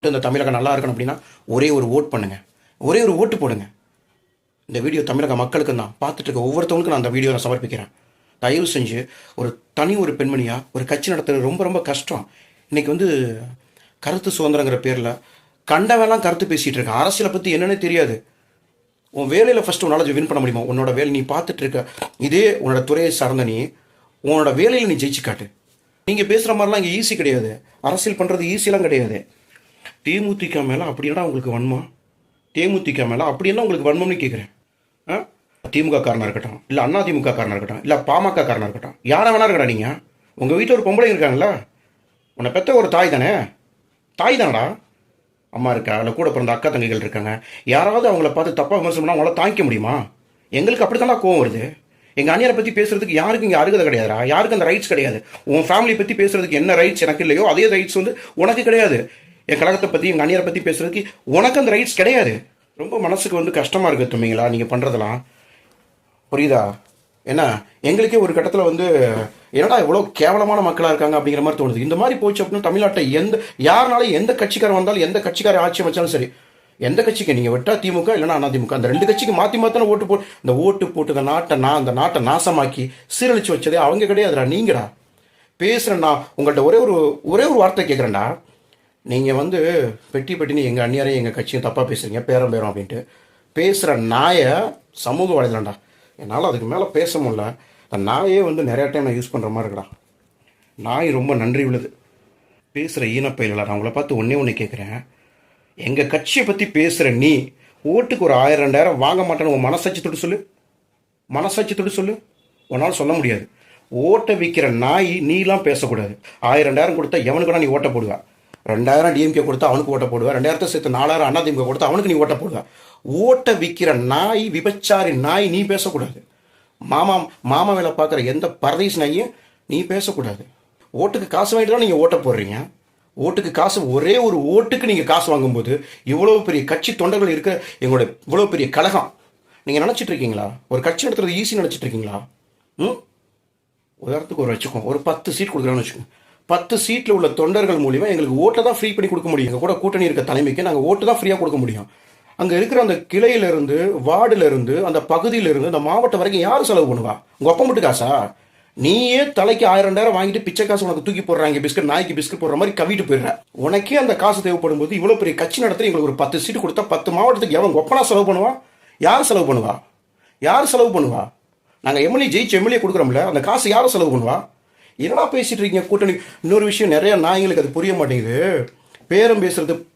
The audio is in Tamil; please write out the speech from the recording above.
இந்த தமிழகம் நல்லா இருக்கணும் அப்படின்னா ஒரே ஒரு ஓட் பண்ணுங்க, ஒரே ஒரு ஓட்டு போடுங்க. இந்த வீடியோ தமிழக மக்களுக்கு தான் பார்த்துட்டு இருக்க ஒவ்வொருத்தவங்களுக்கும் நான் அந்த வீடியோ நான் சமர்ப்பிக்கிறேன். தயவு செஞ்சு ஒரு பெண்மணியாக ஒரு கட்சி நடத்துறது ரொம்ப ரொம்ப கஷ்டம். இன்றைக்கி கருத்து சுதந்திரங்கிற பேரில் கண்டவெல்லாம் கருத்து பேசிகிட்டு இருக்கேன். அரசியலை பற்றி என்னென்னே தெரியாது. உன் வேலையில் ஃபஸ்ட்டு உன்னால் வின் பண்ண முடியுமா? உன்னோட வேலை நீ பார்த்துட்டு இருக்க இதே உன்னோட துறையை சார்ந்த நீ உன்னோட வேலையில் நீ ஜெயிச்சு காட்டு. நீங்கள் பேசுகிற மாதிரிலாம் இங்கே ஈஸி கிடையாது. அரசியல் பண்ணுறது ஈஸிலாம் கிடையாது. தேமுதிக மேலே அப்படின்னா உங்களுக்கு வன்மம், தேமுதிக மேலே அப்படின்னா உங்களுக்கு வன்மம்னு கேட்குறேன். திமுக காரனாக இருக்கட்டும், இல்லை அண்ணா திமுக காரனாக இருக்கட்டும், இல்லை பாமக காரனாக இருக்கட்டும், யாரை வேணா இருக்கடா. நீங்கள் உங்கள் வீட்டில் ஒரு பொம்பளை இருக்காங்களா? உன்னை பெற்ற ஒரு தாய் தானே, தாய் தானடா. அம்மா இருக்கா, இல்லை கூட பிறந்த அக்கா தங்கைகள் இருக்காங்க. யாராவது அவங்கள பார்த்து தப்பாக விமர்சனம் பண்ணால் அவங்களால தாங்கிக்க முடியுமா? எங்களுக்கு அப்படி தானே கோவம் வருது. எங்கள் அந்நியரை பற்றி பேசுறதுக்கு யாருக்கு இங்கே அருகதை கிடையாதுடா. யாருக்கு அந்த ரைட்ஸ் கிடையாது. உன் ஃபேமிலியை பற்றி பேசுறதுக்கு என்ன ரைட்ஸ் எனக்கு இல்லையோ அதே ரைட்ஸ் உனக்கு கிடையாது. என் கழகத்தை பற்றி எங்கள் அந்நியரை பற்றி பேசுறதுக்கு உனக்கு அந்த ரைட்ஸ் கிடையாது. ரொம்ப மனசுக்கு கஷ்டமாக இருக்குது தம்பிங்களா நீங்கள் பண்ணுறதெல்லாம். புரியுதா? ஏன்னா எங்களுக்கே ஒரு கட்டத்தில் என்னடா இவ்வளோ கேவலமான மக்களாக இருக்காங்க அப்படிங்கிற மாதிரி தோணுது. இந்த மாதிரி போச்சு அப்படின்னா தமிழ்நாட்டை யாருனாலும் எந்த கட்சிக்காரன் வந்தாலும் எந்த கட்சிக்காரன் ஆட்சி அமைச்சாலும் சரி, எந்த கட்சிக்கு நீங்கள் விட்டா திமுக இல்லைனா அதிமுக, அந்த ரெண்டு கட்சிக்கு மாற்றி மாற்றின ஓட்டு போட்டு இந்த ஓட்டு போட்டு அந்த நாட்டை நாசமாக்கி சீரழிச்சு வச்சதே அவங்க கிடையாதுடா, நீங்கடா. பேசுகிறேன்னா உங்கள்கிட்ட ஒரே ஒரு வார்த்தை கேட்குறேன்டா. நீங்கள் பெட்டின்னு எங்கள் அந்நியாரையும் எங்கள் கட்சியும் தப்பாக பேசுகிறீங்க, பேரம் அப்படின்ட்டு பேசுகிற நாயை சமூக வலைதளம்டா. என்னால் அதுக்கு மேலே பேச முடியல. அந்த நாயே நிறையா டைம் நான் யூஸ் பண்ணுற மாதிரி இருக்கடா. நாய் ரொம்ப நன்றி உள்ளது. பேசுகிற ஈனப்பயிலா, நான் உங்களை பார்த்து ஒன்றே கேட்குறேன். எங்கள் கட்சியை பற்றி பேசுகிற நீ ஓட்டுக்கு ஒரு 1000-2000 வாங்க மாட்டேன்னு உன் மனசாட்சி தொட்டு சொல்லு. உன்னால் சொல்ல முடியாது. ஓட்டை விற்கிற நாய் நீலாம் பேசக்கூடாது. 1000-2000 கொடுத்தா எவனுக்கு வேணா நீ ஓட்ட போடுவா. 2000 டிஎம்கே கொடுத்தா அவனுக்கு ஓட்ட போடுவா. 2000 சேர்த்து 4000 அண்ணா திமுக கொடுத்தா அவனுக்கு நீ ஓட்ட போடுவா. ஓட்டை விற்கிற நாய், விபச்சாரி நாய் நீ பேசக்கூடாது. மாமா வேலை பார்க்குற எந்த பரதேசி நாயும் நீ பேசக்கூடாது. ஓட்டுக்கு காசு வாங்கிட்டு தான் நீங்கள் ஓட்ட போடுறீங்க. ஓட்டுக்கு காசு, ஒரே ஒரு ஓட்டுக்கு நீங்கள் காசு வாங்கும்போது இவ்வளோ பெரிய கட்சி தொண்டர்கள் இருக்க எங்களோட இவ்வளோ பெரிய கழகம் நீங்கள் நினச்சிட்டு இருக்கீங்களா? ஒரு கட்சி நடத்துறது ஈஸி நினச்சிட்டு இருக்கீங்களா? உதாரணத்துக்கு வச்சுக்கோங்க, ஒரு 10 சீட் கொடுக்குறான்னு வச்சுக்கோங்க. 10 சீட்டில் உள்ள தொண்டர்கள் மூலிமா எங்களுக்கு ஓட்டை தான் ஃப்ரீ பண்ணி கொடுக்க முடியும். எங்கள் கூட கூட்டணி இருக்க தலைமைக்கு நாங்கள் ஓட்டு தான் ஃப்ரீயாக கொடுக்க முடியும். அங்கே இருக்கிற அந்த கிளையிலிருந்து, வார்டிலிருந்து, அந்த பகுதியிலிருந்து, அந்த மாவட்டம் வரைக்கும் யார் செலவு பண்ணுவா? உங்கள் அப்பா மட்டும் காசா? நீயே தலைக்கு 1000-2000 வாங்கிட்டு பிச்சை காசு உனக்கு தூக்கி போடுறாங்க. பிஸ்கட் நாய்க்கு பிஸ்கட் போடுற மாதிரி கவிட்டு போயிடுற. உனக்கே அந்த காசு தேவைப்படும் போது இவ்வளோ பெரிய கட்சி நடத்துகிற எங்களுக்கு ஒரு 10 சீட்டு கொடுத்தா 10 மாவட்டத்துக்கு எவன் ஒப்பனா செலவு பண்ணுவா? யார் செலவு பண்ணுவா? நாங்கள் எம்எல்ஏ கொடுக்குறோம்ல, அந்த காசு யாரும் செலவு பண்ணுவா? என்னடா பேசிட்டு இருக்கீங்க கூட்டணி? இன்னொரு விஷயம், நிறைய நாய்களுக்கு அது புரிய மாட்டேங்குது. பேரம் பேசுறது